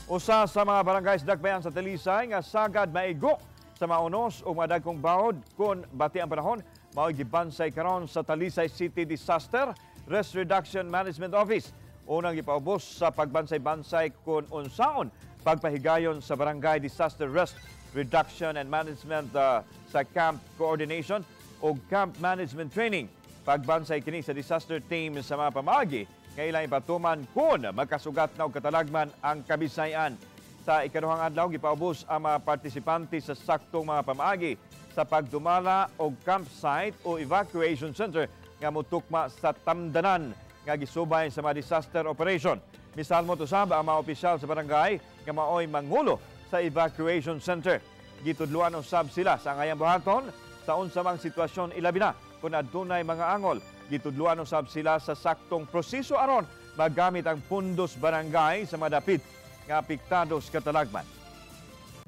Usa sa mga barangay sa Dakbayan sa Talisay nga sagad maigo sa maunos o mga dagkong bawod kung bati ang panahon mao gibansay karon sa Talisay City Disaster Risk Reduction Management Office. Unang gipaubos sa pagbansay-bansay kung unsaon pagpahigayon sa Barangay Disaster Risk Reduction and Management sa Camp Coordination o Camp Management Training. Pagbansay kini sa disaster team sa mga pamagi kailang ipatuman kung magkasugat na o katalagman ang kabisayan. Sa ikaduhang adlaw, gipaubos ang mga partisipante sa saktong mga pamaagi sa pagdumala o campsite o evacuation center nga mutukma sa tamdanan nga gisubay sa mga disaster operation. Misalmo tusab ang mga opisyal sa barangay nga maoy mangulo sa evacuation center. Gitudluan usab sila sa angayang buhaton sa unsa mang sitwasyon ilabi na kung adunay mga angol. Gitudluan usab sila sa saktong proseso aron magamit ang pundos barangay sa madapit nga apektado sa katalagman.